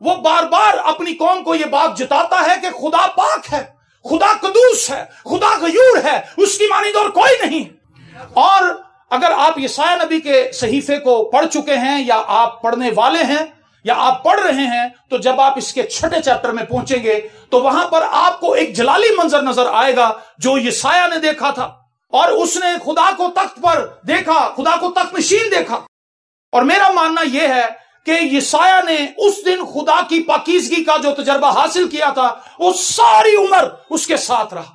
وہ بار بار اپنی قوم کو یہ بات جتاتا ہے کہ خدا پاک ہے، خدا قدوس ہے، خدا غیور ہے، اس کی مانند اور کوئی نہیں۔ اور اگر آپ یسایہ نبی کے صحیفے کو پڑھ چکے ہیں یا آپ پڑھنے والے ہیں یا آپ پڑھ رہے ہیں، تو جب آپ اس کے 6 چیپٹر میں پہنچیں گے تو وہاں پر آپ کو ایک جلالی منظر نظر آئے گا جو یسایہ نے دیکھا تھا، اور اس نے خدا کو تخت پر دیکھا، خدا کو تخت نشین دیکھا۔ اور میرا ماننا یہ ہے کہ یسایہ نے اس دن خدا کی پاکیزگی کا جو تجربہ حاصل کیا تھا وہ ساری عمر اس کے ساتھ رہا،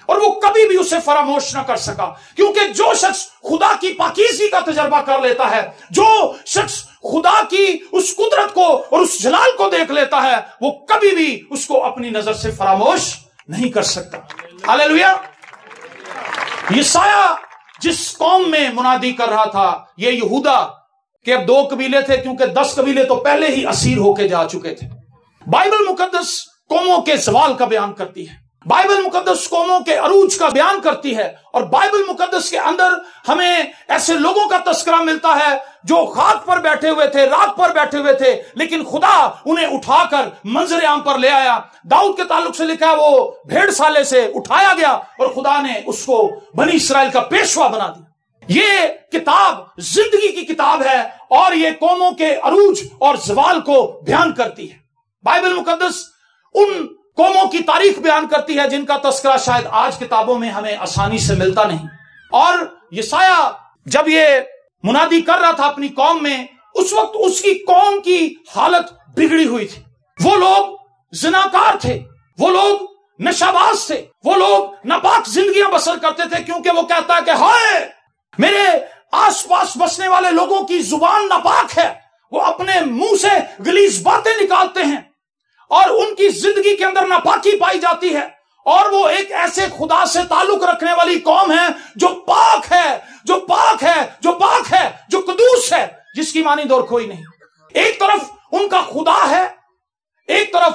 اور وہ کبھی بھی اسے فراموش نہ کر سکا، کیونکہ جو شخص خدا کی پاکیزگی کا تجربہ کر لیتا ہے، جو شخص خدا کی اس قدرت کو اور اس جلال کو دیکھ لیتا ہے، وہ کبھی بھی اس کو اپنی نظر سے فراموش نہیں کر سکتا۔ ہاللیلویا۔ یسایہ جس قوم میں منادی کر رہا تھا، یہ یہودا کہ اب 2 قبیلے تھے، کیونکہ 10 قبیلے تو پہلے ہی اسیر ہو کے جا چکے تھے۔ بائبل مقدس قوموں کے زوال کا بیان کرتی ہے، بائبل مقدس قوموں کے عروج کا بیان کرتی ہے، اور بائبل مقدس کے اندر ہمیں ایسے لوگوں کا تذکرہ ملتا ہے جو خاک پر بیٹھے ہوئے تھے، راک پر بیٹھے ہوئے تھے، لیکن خدا انہیں اٹھا کر منظر عام پر لے آیا۔ داؤد کے تعلق سے لکھا ہے وہ بھیڑ سالے سے اٹھایا گیا اور خدا نے اس کو بنی اسرائیل کا پیشوا بنا دیا۔ یہ کتاب زندگی کی کتاب ہے اور یہ قوموں کے عروج اور زوال کو بیان کرتی ہے۔ بائبل مقدس ان قوموں کی تاریخ بیان کرتی ہے جن کا تذکرہ شاید آج کتابوں میں ہمیں آسانی سے ملتا نہیں۔ اور یسایہ جب یہ منادی کر رہا تھا اپنی قوم میں، اس وقت اس کی قوم کی حالت بگڑی ہوئی تھی۔ وہ لوگ زناکار تھے، وہ لوگ نشہ باز تھے، وہ لوگ ناپاک زندگیاں بسر کرتے تھے، کیونکہ وہ کہتا ہے کہ ہائے میرے آس پاس بسنے والے لوگوں کی زبان ناپاک ہے، وہ اپنے منہ سے غلیظ باتیں نکالتے ہیں اور ان کی زندگی کے اندر ناپاکی پائی جاتی ہے، اور وہ ایک ایسے خدا سے تعلق رکھنے والی قوم ہے جو پاک ہے، جو پاک ہے، جو پاک ہے، جو قدوس ہے، جس کی مانند اور کوئی نہیں۔ ایک طرف ان کا خدا ہے، ایک طرف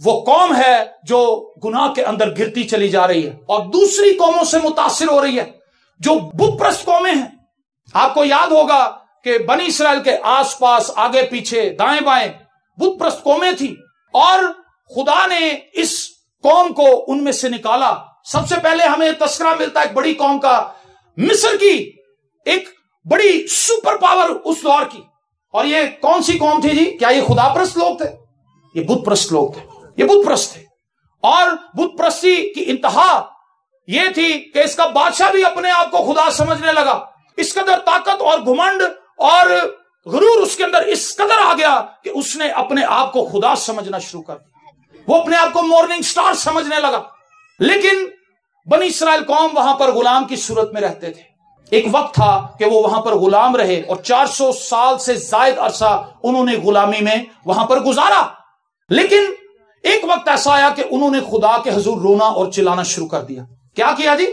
وہ قوم ہے جو گناہ کے اندر گرتی چلی جا رہی ہے اور دوسری قوموں سے متاثر ہو رہی ہے جو بت پرست قومیں ہیں۔ آپ کو یاد ہوگا کہ بنی اسرائیل کے آس پاس، آگے پیچھے، دائیں بائیں بت پرست قومیں تھیں، اور خدا نے اس قوم کو ان میں سے نکالا۔ سب سے پہلے ہمیں تذکرہ ملتا ہے ایک بڑی قوم کا، مصر کی ایک بڑی سپر پاور اس دور کی۔ اور یہ کون سی قوم تھی جی؟ کیا یہ خدا پرست لوگ تھے؟ یہ بت پرست لوگ تھے، یہ بت پرست تھے۔ اور بت پرستی کی انتہا یہ تھی کہ اس کا بادشاہ بھی اپنے آپ کو خدا سمجھنے لگا۔ اس قدر طاقت اور گھمنڈ اور غرور اس کے اندر اس قدر آ گیا کہ اس نے اپنے آپ کو خدا سمجھنا شروع کر دیا، وہ اپنے آپ کو مارننگ سٹار سمجھنے لگا۔ لیکن بنی اسرائیل قوم وہاں پر غلام کی صورت میں رہتے تھے۔ ایک وقت تھا کہ وہ وہاں پر غلام رہے اور 400 سال سے زائد عرصہ انہوں نے غلامی میں وہاں پر گزارا۔ لیکن ایک وقت ایسا آیا کہ انہوں نے خدا کے حضور رونا اور چلانا شروع کر دیا۔ کیا کیا جی؟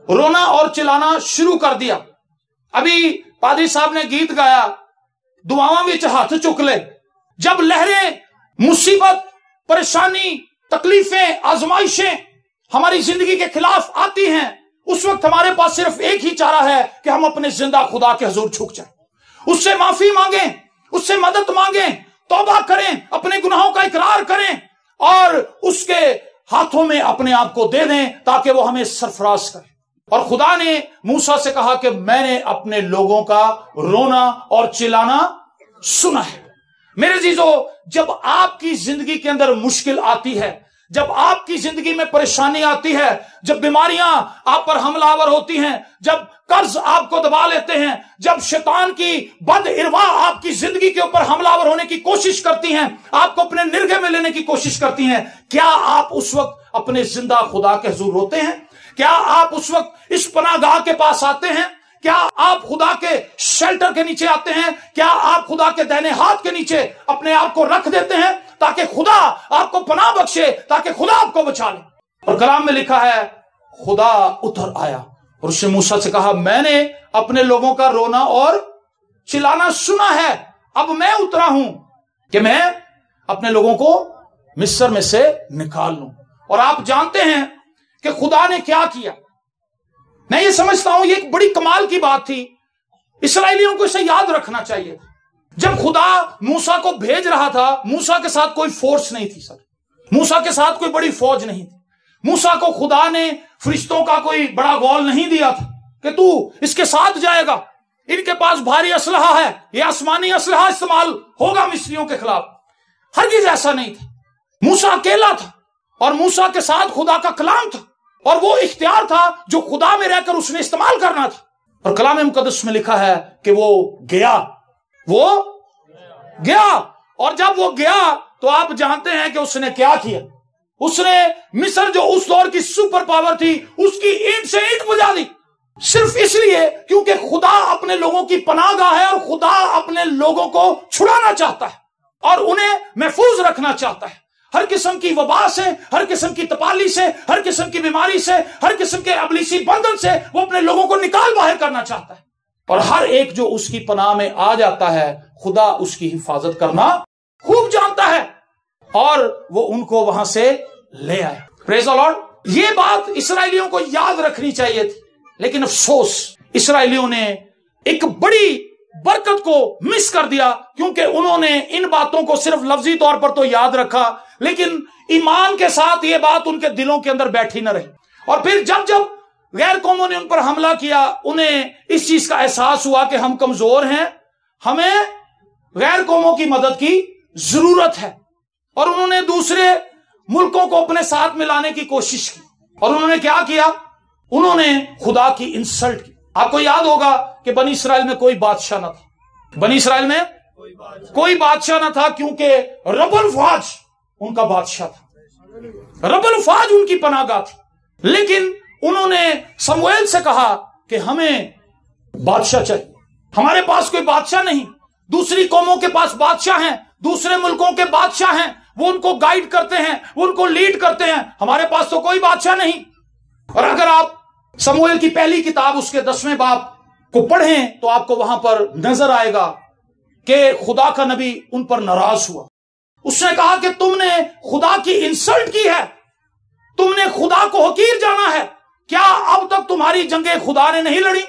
رونا اور چلانا شروع کر دیا۔ ابھی پادری صاحب نے گیت گایا، دعاواں وچ ہاتھ چک لے۔ جب لہریں، مصیبت، پریشانی، تکلیفیں، آزمائشیں ہماری زندگی کے خلاف آتی ہیں، اس وقت ہمارے پاس صرف ایک ہی چارہ ہے کہ ہم اپنے زندہ خدا کے حضور جھک جائیں، اس سے معافی مانگیں، اس سے مدد مانگیں، توبہ کریں، اپنے گناہوں کا اقرار کریں اور اس کے ہاتھوں میں اپنے آپ کو دے دیں تاکہ وہ ہمیں سرفراز کرے۔ اور خدا نے موسیٰ سے کہا کہ میں نے اپنے لوگوں کا رونا اور چلانا سنا ہے۔ میرے عزیزو، جب آپ کی زندگی کے اندر مشکل آتی ہے، جب آپ کی زندگی میں پریشانی آتی ہے، جب بیماریاں آپ پر حملہ آور ہوتی ہیں، جب قرض آپ کو دبا لیتے ہیں، جب شیطان کی بد ارواح آپ کی زندگی کے اوپر حملہ آور ہونے کی کوشش کرتی ہیں، آپ کو اپنے نرگے میں لینے کی کوشش کرتی ہیں، کیا آپ اس وقت اپنے زندہ خدا کے حضور روتے ہیں؟ کیا آپ اس وقت اس پناہ گاہ کے پاس آتے ہیں؟ کیا آپ خدا کے شیلٹر کے نیچے آتے ہیں؟ کیا آپ خدا کے دائنے ہاتھ کے نیچے اپنے آپ کو رکھ دیتے ہیں تاکہ خدا آپ کو پناہ بخشے، تاکہ خدا آپ کو بچا لے؟ اور کلام میں لکھا ہے خدا اتر آیا اور اس نے موسیٰ سے کہا میں نے اپنے لوگوں کا رونا اور چلانا سنا ہے، اب میں اترا ہوں کہ میں اپنے لوگوں کو مصر میں سے نکال لوں۔ اور آپ جانتے ہیں کہ خدا نے کیا کیا۔ میں یہ سمجھتا ہوں یہ ایک بڑی کمال کی بات تھی، اسرائیلیوں کو اسے یاد رکھنا چاہیے جب خدا موسیٰ کو بھیج رہا تھا، موسیٰ کے ساتھ کوئی فورس نہیں تھی سر، موسیٰ کے ساتھ کوئی بڑی فوج نہیں تھی. موسیٰ کو خدا نے فرشتوں کا کوئی بڑا گول نہیں دیا تھا کہ تو اس کے ساتھ جائے گا، ان کے پاس بھاری اسلحہ ہے، یہ آسمانی اسلحہ استعمال ہوگا مصریوں کے خلاف. ہرگز ایسا نہیں تھا. موسیٰ اکیلا تھا اور موسیٰ کے ساتھ خدا کا کلام تھا، اور وہ اختیار تھا جو خدا میں رہ کر اس نے استعمال کرنا تھا. اور کلام مقدس میں لکھا ہے کہ وہ گیا. اور جب وہ گیا تو آپ جانتے ہیں کہ اس نے کیا کیا. اس نے مصر جو اس دور کی سپر پاور تھی اس کی اینٹ سے اینٹ بجا دی، صرف اس لیے کیونکہ خدا اپنے لوگوں کی پناہ گاہ ہے، اور خدا اپنے لوگوں کو چھڑانا چاہتا ہے اور انہیں محفوظ رکھنا چاہتا ہے ہر قسم کی وبا سے، ہر قسم کی تپالی سے، ہر قسم کی بیماری سے، ہر قسم کے ابلیسی بندھن سے وہ اپنے لوگوں کو نکال باہر کرنا چاہتا ہے. اور ہر ایک جو اس کی پناہ میں آ جاتا ہے خدا اس کی حفاظت کرنا خوب جانتا ہے، اور وہ ان کو وہاں سے لے آیا. پریز دی لارڈ. یہ بات اسرائیلیوں کو یاد رکھنی چاہیے تھی، لیکن افسوس اسرائیلیوں نے ایک بڑی برکت کو مس کر دیا، کیونکہ انہوں نے ان باتوں کو صرف لفظی طور پر تو یاد رکھا، لیکن ایمان کے ساتھ یہ بات ان کے دلوں کے اندر بیٹھی نہ رہی. اور پھر جب غیر قوموں نے ان پر حملہ کیا، انہیں اس چیز کا احساس ہوا کہ ہم کمزور ہیں، ہمیں غیر قوموں کی مدد کی ضرورت ہے، اور انہوں نے دوسرے ملکوں کو اپنے ساتھ ملانے کی کوشش کی. اور انہوں نے کیا کیا؟ انہوں نے خدا کی انسلٹ کی. آپ کو یاد ہوگا کہ بنی اسرائیل میں کوئی بادشاہ نہ تھا. بنی اسرائیل میں کوئی بادشاہ نہ تھا، کیونکہ رب الفاج ان کا بادشاہ تھا، رب الفاج ان کی پناہ گاہ تھی. لیکن انہوں نے سموئیل سے کہا کہ ہمیں بادشاہ چاہیے، ہمارے پاس کوئی بادشاہ نہیں. دوسری قوموں کے پاس بادشاہ ہیں، دوسرے ملکوں کے بادشاہ ہیں، وہ ان کو گائیڈ کرتے ہیں، وہ ان کو لیڈ کرتے ہیں، ہمارے پاس تو کوئی بادشاہ نہیں. اور اگر آپ سموئیل کی پہلی کتاب اس کے 10ویں باب کو پڑھیں تو آپ کو وہاں پر نظر آئے گا کہ خدا کا نبی ان پر ناراض ہوا. اس نے کہا کہ تم نے خدا کی انسلٹ کی ہے، تم نے خدا کو حقیر جانا ہے. کیا اب تک تمہاری جنگیں خدا نے نہیں لڑی؟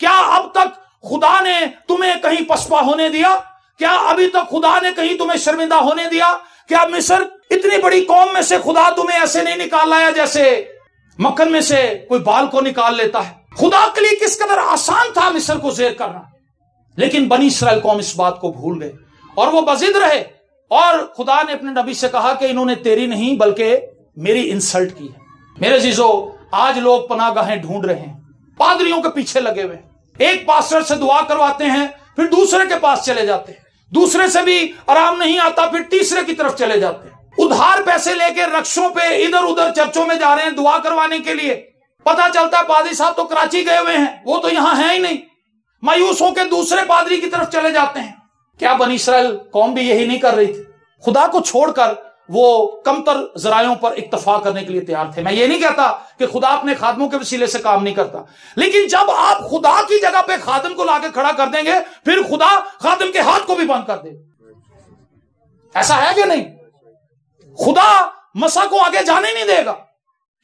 کیا اب تک خدا نے تمہیں کہیں پسپا ہونے دیا؟ کیا ابھی تک خدا نے کہیں تمہیں شرمندہ ہونے دیا؟ کیا مصر اتنی بڑی قوم میں سے خدا تمہیں ایسے نہیں نکال لایا جیسے مکھن میں سے کوئی بال کو نکال لیتا ہے؟ خدا کے لیے کس قدر آسان تھا مصر کو زیر کرنا. لیکن بنی اسرائیل قوم اس بات کو بھول گئے اور وہ بضد رہے. اور خدا نے اپنے نبی سے کہا کہ انہوں نے تیری نہیں بلکہ میری انسلٹ کی ہے. میرے عزیزو، آج لوگ پناہ گاہیں ڈھونڈ رہے ہیں، پادریوں کے پیچھے لگے ہوئے ہیں. ایک پاسٹر سے دعا کرواتے ہیں، پھر دوسرے کے پاس چلے جاتے ہیں، دوسرے سے بھی آرام نہیں آتا، پھر تیسرے کی طرف چلے جاتے ہیں. ادھار پیسے لے کے رکشوں پہ ادھر ادھر چرچوں میں جا رہے ہیں دعا کروانے کے لیے. پتا چلتا ہے پادری صاحب تو کراچی گئے ہوئے ہیں، وہ تو یہاں ہیں ہی نہیں. مایوس ہو کے دوسرے پادری کی طرف چلے جاتے ہیں. کیا بنی اسرائیل قوم بھی یہی نہیں کر رہی تھی؟ خدا کو چھوڑ کر وہ کمتر ذرائعوں پر اکتفا کرنے کے لیے تیار تھے. میں یہ نہیں کہتا کہ خدا اپنے خادموں کے وسیلے سے کام نہیں کرتا، لیکن جب آپ خدا کی جگہ پہ خادم کو لا کے کھڑا کر دیں گے پھر خدا خادم کے ہاتھ کو بھی بند کر دے. ایسا ہے کہ نہیں؟ خدا مسا کو آگے جانے نہیں دے گا،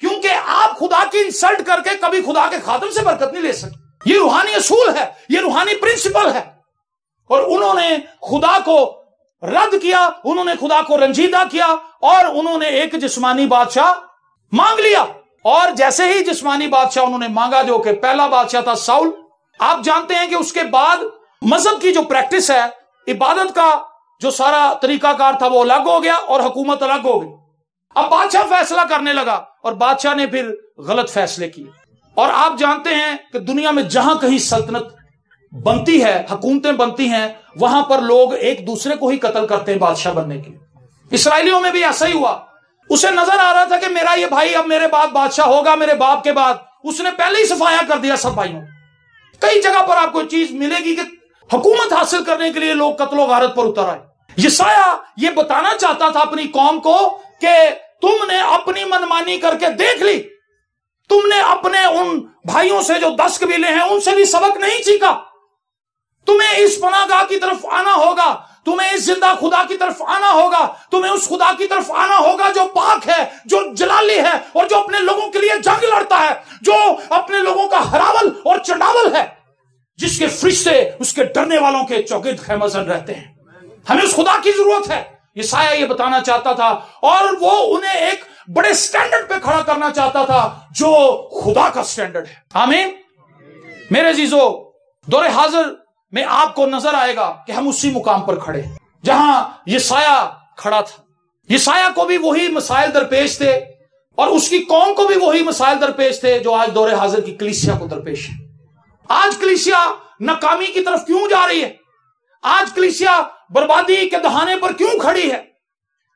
کیونکہ آپ خدا کی انسلٹ کر کے کبھی خدا کے خادم سے برکت نہیں لے سکتے. یہ روحانی اصول ہے، یہ روحانی پرنسپل ہے. اور انہوں نے خدا کو رد کیا، انہوں نے خدا کو رنجیدہ کیا، اور انہوں نے ایک جسمانی بادشاہ مانگ لیا. اور جیسے ہی جسمانی بادشاہ انہوں نے مانگا، جو کہ پہلا بادشاہ تھا ساؤل، آپ جانتے ہیں کہ اس کے بعد مذہب کی جو پریکٹس ہے، عبادت کا جو سارا طریقہ کار تھا وہ الگ ہو گیا اور حکومت الگ ہو گئی. اب بادشاہ فیصلہ کرنے لگا اور بادشاہ نے پھر غلط فیصلے کیے. اور آپ جانتے ہیں کہ دنیا میں جہاں کہیں سلطنت بنتی ہے، حکومتیں بنتی ہیں، وہاں پر لوگ ایک دوسرے کو ہی قتل کرتے ہیں بادشاہ بننے کے لیے. اسرائیلیوں میں بھی ایسا ہی ہوا. اسے نظر آ رہا تھا کہ میرا یہ بھائی اب میرے بعد بادشاہ ہوگا، میرے باپ کے بعد. اس نے پہلے ہی صفایا کر دیا سب بھائیوں. کئی جگہ پر آپ کو چیز ملے گی کہ حکومت حاصل کرنے کے لیے لوگ قتل و غارت پر اتر آئے. یسایہ یہ بتانا چاہتا تھا اپنی قوم کو کہ تم نے اپنی منمانی کر کے دیکھ لی، تم نے اپنے ان بھائیوں سے جو 10 قبیلے ہیں ان سے بھی سبق نہیں سیکھا. تمہیں اس پناہ گاہ کی طرف آنا ہوگا، تمہیں اس زندہ خدا کی طرف آنا ہوگا، تمہیں اس خدا کی طرف آنا ہوگا جو پاک ہے، جو جلالی ہے، اور جو اپنے لوگوں کے لیے جنگ لڑتا ہے، جو اپنے لوگوں کا ہراول اور چڑاول ہے. جس کے فرشتے اس کے ڈرنے والوں کے چوگرد خیمہ زن رہتے ہیں. ہمیں اس خدا کی ضرورت ہے. یسایہ یہ بتانا چاہتا تھا اور وہ انہیں ایک بڑے سٹینڈرڈ پہ کھڑا کرنا چاہتا تھا جو خدا کا سٹینڈرڈ ہے. آمین. میرے عزیزو، دور حاضر میں آپ کو نظر آئے گا کہ ہم اسی مقام پر کھڑے جہاں یسایہ کھڑا تھا. یسایہ کو بھی وہی مسائل درپیش تھے اور اس کی قوم کو بھی وہی مسائل درپیش تھے جو آج دور حاضر کی کلیسیا کو درپیش ہے. آج کلیسیا ناکامی کی طرف کیوں جا رہی ہے؟ آج کلیسیا بربادی کے دہانے پر کیوں کھڑی ہے؟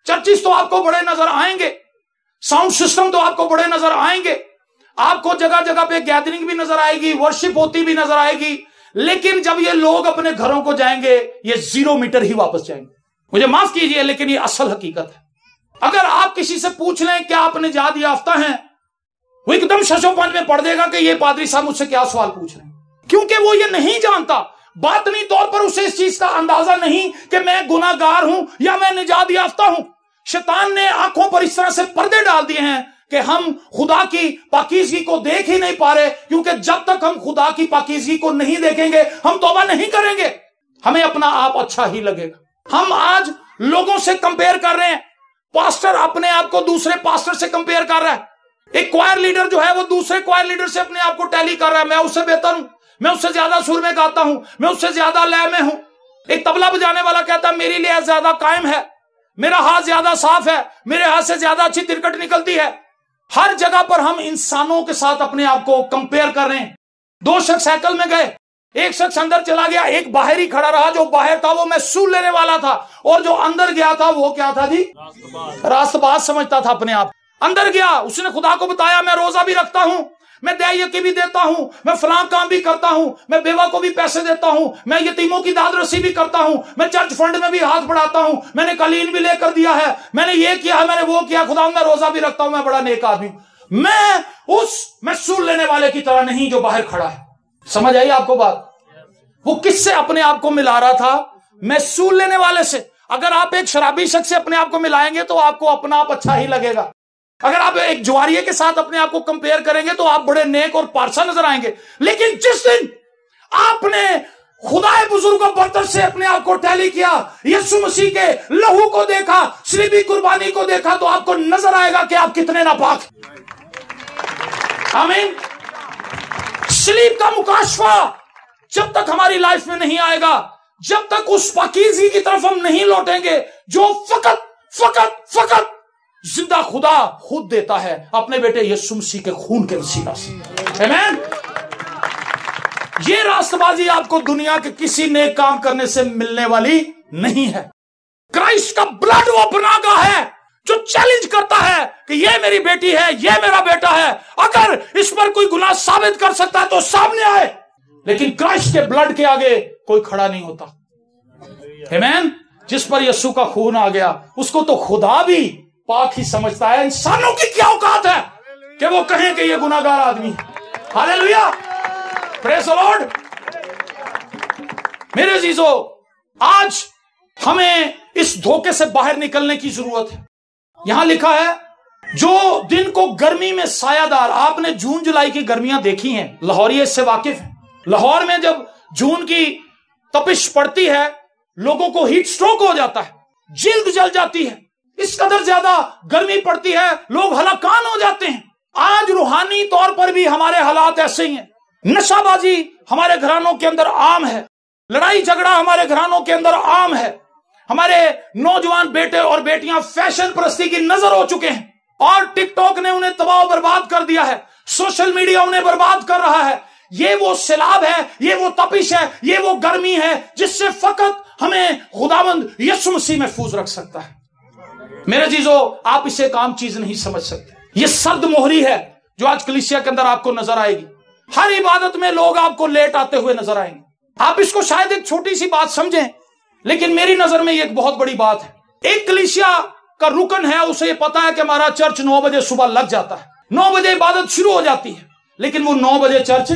چرچز تو آپ کو بڑے نظر آئیں گے، ساؤنڈ سسٹم تو آپ کو بڑے نظر آئیں گے، آپ کو جگہ جگہ پہ گیدرنگ بھی نظر آئے گی، ورشپ ہوتی بھی نظر آئے گی، لیکن جب یہ لوگ اپنے گھروں کو جائیں گے یہ 0 میٹر ہی واپس جائیں گے. مجھے معاف کیجئے لیکن یہ اصل حقیقت ہے. اگر آپ کسی سے پوچھ لیں کہ آپ نجات یافتہ ہیں، وہ ایک دم ششو پنج میں پڑھ دے گا کہ یہ پادری صاحب مجھ سے کیا سوال پوچھ رہے ہیں، کیونکہ وہ یہ نہیں جانتا. باطنی طور پر اسے اس چیز کا اندازہ نہیں کہ میں گناہ گار ہوں یا میں نجات یافتہ ہوں. شیطان نے آنکھوں پر اس طرح سے پردے ڈال دیے ہیں کہ ہم خدا کی پاکیزگی کو دیکھ ہی نہیں پا رہے، کیونکہ جب تک ہم خدا کی پاکیزگی کو نہیں دیکھیں گے ہم توبہ نہیں کریں گے. ہمیں اپنا آپ اچھا ہی لگے گا. ہم آج لوگوں سے کمپیئر کر رہے ہیں. پاسٹر اپنے آپ کو دوسرے پاسٹر سے کمپیئر کر رہا ہے. ایک کوائر لیڈر جو ہے وہ دوسرے کوائر لیڈر سے اپنے آپ کو ٹیلی کر رہا ہے. میں اس سے بہتر ہوں، میں اس سے زیادہ سر میں گاتا ہوں، میں اس سے زیادہ لے میں ہوں. ایک طبلہ بجانے والا کہتا ہے میری لے زیادہ قائم ہے، میرا ہاتھ زیادہ صاف ہے، میرے ہاتھ سے زیادہ اچھی ترکٹ نکلتی ہے. ہر جگہ پر ہم انسانوں کے ساتھ اپنے آپ کو کمپیئر کر رہے ہیں. 2 شخص سائیکل میں گئے، ایک شخص اندر چلا گیا، ایک باہر ہی کھڑا رہا. جو باہر تھا وہ محصول لینے والا تھا اور جو اندر گیا تھا وہ کیا تھا جی؟ راست باز سمجھتا تھا اپنے آپ. اندر گیا، اس نے خدا کو بتایا میں روزہ بھی رکھتا ہوں، میں دیہی بھی دیتا ہوں، میں فلاں کام بھی کرتا ہوں، میں بیوہ کو بھی پیسے دیتا ہوں، میں یتیموں کی داد رسی بھی کرتا ہوں، میں چرچ فنڈ میں بھی ہاتھ بڑھاتا ہوں، میں نے قالین بھی لے کر دیا ہے، میں نے یہ کیا ہے، میں نے وہ کیا، خدا میں روزہ بھی رکھتا ہوں، میں بڑا نیک آدمی ہوں. میں اس محصول لینے والے کی طرح نہیں جو باہر کھڑا ہے. سمجھ آئی آپ کو بات؟ وہ کس سے اپنے آپ کو ملا رہا تھا؟ محصول لینے والے سے. اگر آپ ایک شرابی شخص سے اپنے آپ کو ملائیں گے تو آپ کو اپنا آپ اچھا ہی لگے گا. اگر آپ ایک جواریے کے ساتھ اپنے آپ کو کمپیئر کریں گے تو آپ بڑے نیک اور پارسا نظر آئیں گے. لیکن جس دن آپ نے خدا بزرگ و برتر سے اپنے آپ کو ٹیلی کیا، یسوع مسیح کے لہو کو دیکھا، صلیبی قربانی کو دیکھا، تو آپ کو نظر آئے گا کہ آپ کتنے ناپاک. آمین. صلیب کا مکاشفہ جب تک ہماری لائف میں نہیں آئے گا، جب تک اس پاکیزگی کی طرف ہم نہیں لوٹیں گے جو فقط فقط فقط زندہ خدا خود دیتا ہے اپنے بیٹے یسوع مسیح کے خون کے وسیلہ سے. آمین. یہ راست بازی آپ کو دنیا کے کسی نیک کام کرنے سے ملنے والی نہیں ہے. کرائسٹ کا بلڈ وہ پناہ ہے جو چیلنج کرتا ہے کہ یہ میری بیٹی ہے، یہ میرا بیٹا ہے، اگر اس پر کوئی گناہ ثابت کر سکتا ہے تو سامنے آئے. لیکن کرائسٹ کے بلڈ کے آگے کوئی کھڑا نہیں ہوتا. آمین. جس پر یسوع کا خون آ گیا اس کو تو خدا بھی پاک ہی سمجھتا ہے. انسانوں کی کیا اوقات ہے کہ وہ کہیں کہ یہ گناہگار آدمی ہے. ہاللیلویا، پریز دی لارڈ. میرے عزیزو، آج ہمیں اس دھوکے سے باہر نکلنے کی ضرورت ہے. یہاں لکھا ہے جو دن کو گرمی میں سایہ دار. آپ نے جون جولائی کی گرمیاں دیکھی ہیں، لاہوری اس سے واقف ہیں. لاہور میں جب جون کی تپش پڑتی ہے لوگوں کو ہیٹ سٹروک ہو جاتا ہے، جلد جل جاتی ہے. اس قدر زیادہ گرمی پڑتی ہے لوگ ہلاکان ہو جاتے ہیں. آج روحانی طور پر بھی ہمارے حالات ایسے ہی ہیں. نشہ بازی ہمارے گھرانوں کے اندر عام ہے، لڑائی جھگڑا ہمارے گھرانوں کے اندر عام ہے. ہمارے نوجوان بیٹے اور بیٹیاں فیشن پرستی کی نظر ہو چکے ہیں اور ٹک ٹاک نے انہیں تباہ و برباد کر دیا ہے. سوشل میڈیا انہیں برباد کر رہا ہے. یہ وہ سیلاب ہے، یہ وہ تپش ہے، یہ وہ گرمی ہے جس سے فقط ہمیں خداوند یسوع مسیح محفوظ رکھ سکتا ہے. میرے عزیزو، آپ اسے ایک عام چیز نہیں سمجھ سکتے. یہ سرد مہری ہے جو آج کلیسیا کے اندر آپ کو نظر آئے گی. ہر عبادت میں لوگ آپ کو لیٹ آتے ہوئے نظر آئیں گے. آپ اس کو شاید ایک چھوٹی سی بات سمجھیں لیکن میری نظر میں یہ ایک بہت بڑی بات ہے. ایک کلیسیا کا رکن ہے، اسے یہ پتا ہے کہ ہمارا چرچ 9 بجے صبح لگ جاتا ہے، 9 بجے عبادت شروع ہو جاتی ہے، لیکن وہ 9 بجے چرچ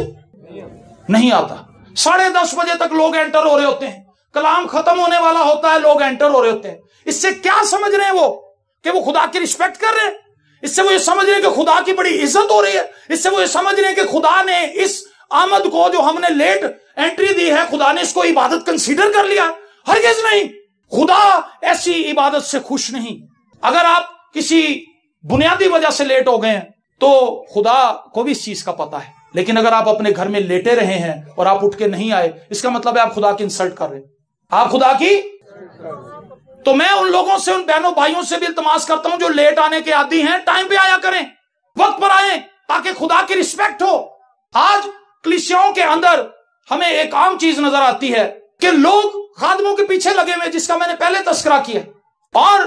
نہیں آتا. 10:30 بجے تک لوگ انٹر ہو رہے ہوتے ہیں، کلام ختم ہونے والا ہوتا ہے، لوگ انٹر ہو رہے ہوتے ہیں. اس سے کیا سمجھ رہے ہیں وہ کہ وہ خدا کی رسپیکٹ کر رہے ہیں؟ اس سے وہ یہ سمجھ رہے ہیں کہ خدا کی بڑی عزت ہو رہی ہے. اس سے وہ یہ سمجھ رہے ہیں کہ خدا نے اس آمد کو جو ہم نے لیٹ انٹری دی ہے، خدا نے اس کو عبادت کنسیڈر کر لیا؟ ہرگز نہیں. خدا ایسی عبادت سے خوش نہیں. اگر آپ کسی بنیادی وجہ سے لیٹ ہو گئے ہیں تو خدا کو بھی اس چیز کا پتا ہے، لیکن اگر آپ اپنے گھر میں لیٹے رہے ہیں اور آپ اٹھ کے نہیں آئے، اس کا مطلب ہے آپ خدا کی انسلٹ کر رہے ہیں، آپ خدا کی. تو میں ان لوگوں سے، ان بہنوں بھائیوں سے بھی التماس کرتا ہوں جو لیٹ آنے کے عادی ہیں، ٹائم پہ آیا کریں، وقت پر آئیں تاکہ خدا کی رسپیکٹ ہو. آج کلیسیاؤں کے اندر ہمیں ایک عام چیز نظر آتی ہے کہ لوگ خادموں کے پیچھے لگے ہوئے، جس کا میں نے پہلے تذکرہ کیا. اور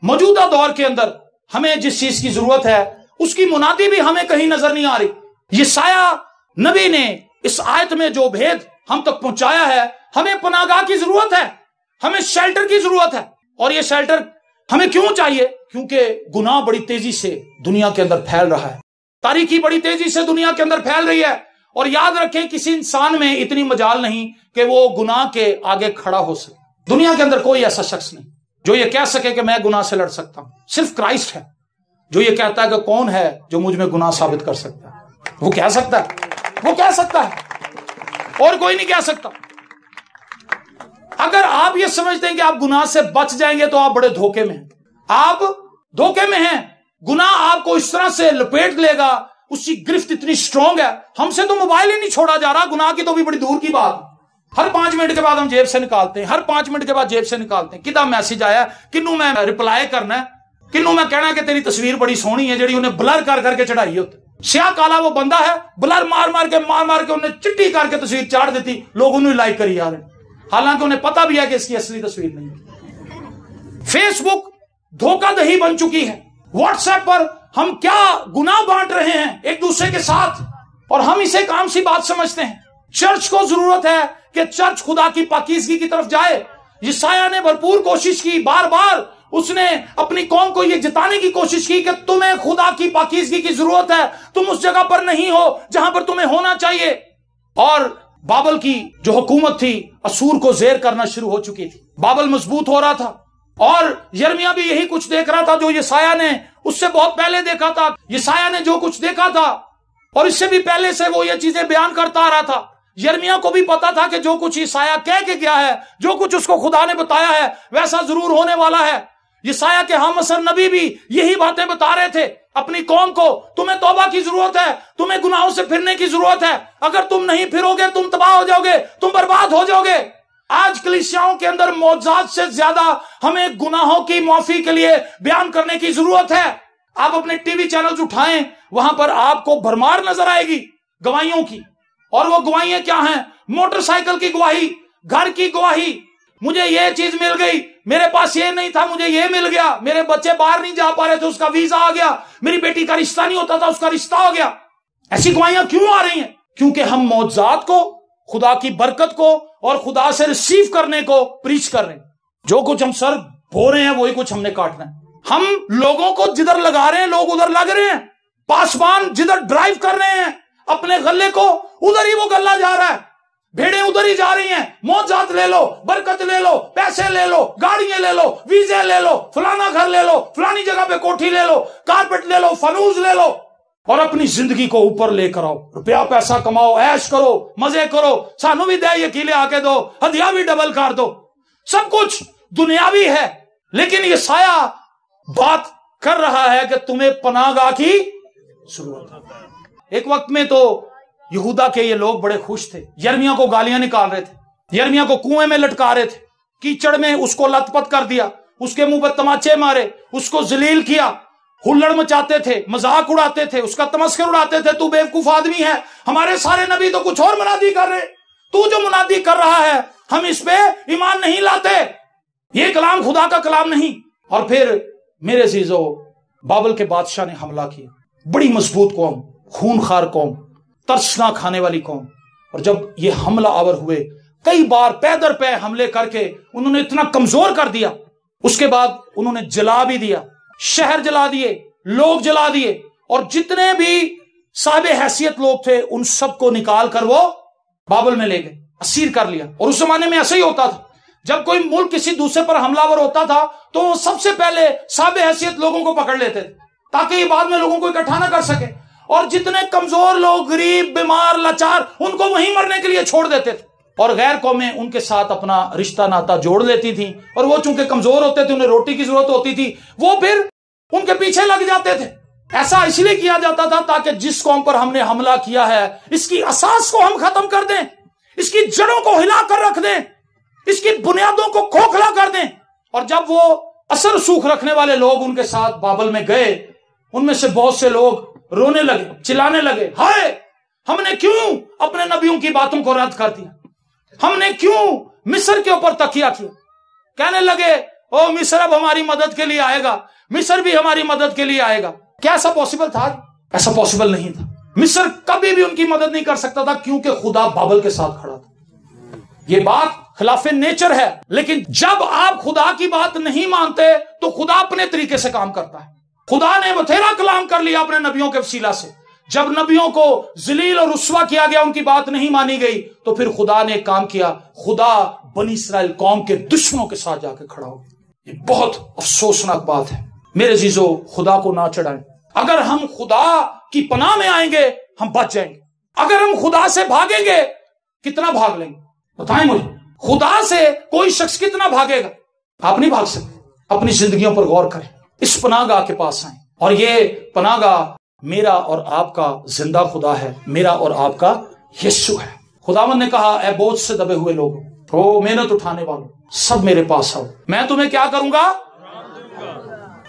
موجودہ دور کے اندر ہمیں جس چیز کی ضرورت ہے اس کی منادی بھی ہمیں کہیں نظر نہیں آ رہی. یسایہ نبی نے اس آیت میں جو بھید ہم تک پہنچایا ہے، ہمیں پناہ گاہ کی ضرورت ہے، ہمیں شیلٹر کی ضرورت ہے. اور یہ شیلٹر ہمیں کیوں چاہیے؟ کیونکہ گناہ بڑی تیزی سے دنیا کے اندر پھیل رہا ہے، تاریکی بڑی تیزی سے دنیا کے اندر پھیل رہی ہے. اور یاد رکھیں، کسی انسان میں اتنی مجال نہیں کہ وہ گناہ کے آگے کھڑا ہو سکے. دنیا کے اندر کوئی ایسا شخص نہیں جو یہ کہہ سکے کہ میں گناہ سے لڑ سکتا ہوں. صرف کرائسٹ ہے جو یہ کہتا ہے کہ کون ہے جو مجھ میں گناہ ثابت کر سکتا ہے. وہ کہہ سکتا ہے، وہ کہہ سکتا ہے، اور کوئی نہیں کہہ سکتا. اگر آپ یہ سمجھتے ہیں کہ آپ گناہ سے بچ جائیں گے تو آپ بڑے دھوکے میں ہیں. آپ دھوکے میں ہیں. گناہ آپ کو اس طرح سے لپیٹ لے گا، اس کی گرفت اتنی سٹرونگ ہے. ہم سے تو موبائل ہی نہیں چھوڑا جا رہا، گناہ کی تو بھی بڑی دور کی بات. ہر 5 منٹ کے بعد ہم جیب سے نکالتے ہیں، ہر 5 منٹ کے بعد جیب سے نکالتے ہیں. کدا میسج آیا، کنوں میں ریپلائی کرنا ہے، کنوں میں کہنا ہے کہ تیری تصویر بڑی سونی ہے، جڑی انہیں بلر کر کر کے چڑھائی ہوتی. سیاہ کالا وہ بندہ ہے، بلر مار مار کے انہیں چٹی کر کے تصویر چاڑ دیتی، لوگ انہیں لائک کری جا رہے ہیں، حالانکہ انہیں پتا بھی ہے کہ اس کی اصلی تصویر نہیں ہے. فیس بک دھوکہ دہی بن چکی ہے. واٹس ایپ پر ہم کیا گناہ بانٹ رہے ہیں ایک دوسرے کے ساتھ، اور ہم اسے ایک عام سی بات سمجھتے ہیں. چرچ کو ضرورت ہے کہ چرچ خدا کی پاکیزگی کی طرف جائے. یسایہ نے بھرپور کوشش کی، بار بار اس نے اپنی قوم کو یہ جتانے کی کوشش کی کہ تمہیں خدا کی پاکیزگی کی ضرورت ہے، تم اس جگہ پر نہیں ہو جہاں پر تمہیں ہونا چاہیے. اور بابل کی جو حکومت تھی اسور کو زیر کرنا شروع ہو چکی تھی. بابل مضبوط ہو رہا تھا، اور یرمیہ بھی یہی کچھ دیکھ رہا تھا جو یسایہ نے اس سے بہت پہلے دیکھا تھا. یسایہ نے جو کچھ دیکھا تھا اور اس سے بھی پہلے سے وہ یہ چیزیں بیان کرتا آ رہا تھا. یرمیہ کو بھی پتا تھا کہ جو کچھ یسایہ کہہ کے گیا ہے، جو کچھ اس کو خدا نے بتایا ہے، ویسا ضرور ہونے والا ہے. یسایہ کے ہم اثر نبی بھی یہی باتیں بتا رہے تھے اپنی قوم کو. تمہیں توبہ کی ضرورت ہے، تمہیں گناہوں سے پھرنے کی ضرورت ہے. اگر تم نہیں پھرو گے تم تباہ ہو جاؤ گے، تم برباد ہو جاؤ گے. آج کلیسیاؤں کے اندر معجزات سے زیادہ ہمیں گناہوں کی معافی کے لیے بیان کرنے کی ضرورت ہے. آپ اپنے ٹی وی چینلز اٹھائیں، وہاں پر آپ کو بھرمار نظر آئے گی گواہیوں کی. اور وہ گواہیاں کیا ہیں؟ موٹر سائیکل کی گواہی، گھر کی گواہی، مجھے یہ چیز مل گئی، میرے پاس یہ نہیں تھا مجھے یہ مل گیا، میرے بچے باہر نہیں جا پا رہے تھے اس کا ویزا آ گیا، میری بیٹی کا رشتہ نہیں ہوتا تھا اس کا رشتہ ہو گیا. ایسی گواہیاں کیوں آ رہی ہیں؟ کیونکہ ہم معجزات کو، خدا کی برکت کو اور خدا سے ریسیو کرنے کو پریچ کر رہے ہیں. جو کچھ ہم سر بو رہے ہیں وہی کچھ ہم نے کاٹنا ہے. ہم لوگوں کو جدھر لگا رہے ہیں لوگ ادھر لگ رہے ہیں. پاسبان جدھر ڈرائیو کر رہے ہیں اپنے غلے کو ادھر ہی وہ غلہ جا رہا ہے. بھیڑیں ادھر ہی جا رہی ہیں. معجزات لے لو، برکت لے لو، پیسے لے لو، گاڑیاں لے لو، ویزے لے لو، فلانا گھر لے لو، فلانی جگہ پہ کوٹھی لے لو، کارپٹ لے لو، فنوز لے لو، اور اپنی زندگی کو اوپر لے کر آؤ. روپیہ پیسہ کماؤ، عیش کرو، مزے کرو، سانو بھی دے یقیلے آ کے دو، ہدیہ بھی ڈبل کر دو. سب کچھ دنیاوی ہے. لیکن یہ سایہ بات کر رہا ہے کہ تمہیں پناہ گاہ کی ضرورت ہے. ایک وقت میں تو یہودا کے یہ لوگ بڑے خوش تھے، یرمیہ کو گالیاں نکال رہے تھے، یرمیہ کو کنویں میں لٹکا رہے تھے، کیچڑ میں اس کو لت پت کر دیا، اس کے منہ پہ تماچے مارے، اس کو ذلیل کیا، ہلڑ مچاتے تھے، مذاق اڑاتے تھے، اس کا تمسخر اڑاتے تھے. تو بیوقوف آدمی ہے، ہمارے سارے نبی تو کچھ اور منادی کر رہے، تو جو منادی کر رہا ہے ہم اس پہ ایمان نہیں لاتے، یہ کلام خدا کا کلام نہیں. اور پھر میرے عزیزو، بابل کے بادشاہ نے حملہ کیا. بڑی مضبوط قوم، خون خار قوم، ترسنا کھانے والی قوم. اور جب یہ حملہ آور ہوئے، کئی بار پے در پے حملے کر کے انہوں نے اتنا کمزور کر دیا. اس کے بعد انہوں نے جلا بھی دیا، شہر جلا دیے، لوگ جلا دیے، اور جتنے بھی صاحب حیثیت لوگ تھے ان سب کو نکال کر وہ بابل میں لے گئے، اسیر کر لیا. اور اس زمانے میں ایسا ہی ہوتا تھا، جب کوئی ملک کسی دوسرے پر حملہ آور ہوتا تھا تو وہ سب سے پہلے صاحب حیثیت لوگوں کو پکڑ لیتے تھے تاکہ یہ بعد میں لوگوں کو اکٹھا نہ کر سکے. اور جتنے کمزور لوگ، غریب، بیمار، لاچار، ان کو وہیں مرنے کے لیے چھوڑ دیتے تھے، اور غیر قومیں ان کے ساتھ اپنا رشتہ ناتا جوڑ لیتی تھیں، اور وہ چونکہ کمزور ہوتے تھے، انہیں روٹی کی ضرورت ہوتی تھی، وہ پھر ان کے پیچھے لگ جاتے تھے۔ ایسا اس لیے کیا جاتا تھا تاکہ جس قوم پر ہم نے حملہ کیا ہے اس کی اساس کو ہم ختم کر دیں، اس کی جڑوں کو ہلا کر رکھ دیں، اس کی بنیادوں کو کھوکھلا کر دیں۔ اور جب وہ اثر سوکھ رکھنے والے لوگ ان کے ساتھ بابل میں گئے، ان میں سے بہت سے لوگ رونے لگے، چلانے لگے، ہائے ہم نے کیوں اپنے نبیوں کی باتوں کو رد کر دیا، ہم نے کیوں مصر کے اوپر تکیہ کیا۔ کہنے لگے او مصر اب ہماری مدد کے لیے آئے گا، مصر بھی ہماری مدد کے لیے آئے گا۔ کیا ایسا پاسبل تھا؟ ایسا پاسبل نہیں تھا۔ مصر کبھی بھی ان کی مدد نہیں کر سکتا تھا، کیونکہ خدا بابل کے ساتھ کھڑا تھا۔ یہ بات خلاف نیچر ہے، لیکن جب آپ خدا کی بات نہیں مانتے تو خدا اپنے طریقے سے کام کرتا ہے۔ خدا نے بتھیرا کلام کر لیا اپنے نبیوں کے وسیلہ سے۔ جب نبیوں کو ذلیل اور رسوا کیا گیا، ان کی بات نہیں مانی گئی، تو پھر خدا نے کام کیا، خدا بنی اسرائیل قوم کے دشمنوں کے ساتھ جا کے کھڑا ہو۔ یہ بہت افسوسناک بات ہے۔ میرے عزیزو، خدا کو نہ چڑھائیں۔ اگر ہم خدا کی پناہ میں آئیں گے ہم بچ جائیں گے، اگر ہم خدا سے بھاگیں گے کتنا بھاگ لیں گے؟ بتائیں مجھے، خدا سے کوئی شخص کتنا بھاگے گا؟ آپ نہیں بھاگ سکتے۔ اپنی زندگیوں پر غور کریں، اس پناہ گاہ کے پاس آئیں، اور یہ پناہ گاہ میرا اور آپ کا زندہ خدا ہے، میرا اور آپ کا یسوع ہے۔ خداوند نے کہا اے بوجھ سے دبے ہوئے لوگوں، او محنت اٹھانے والوں، سب میرے پاس آؤ، میں تمہیں کیا کروں گا؟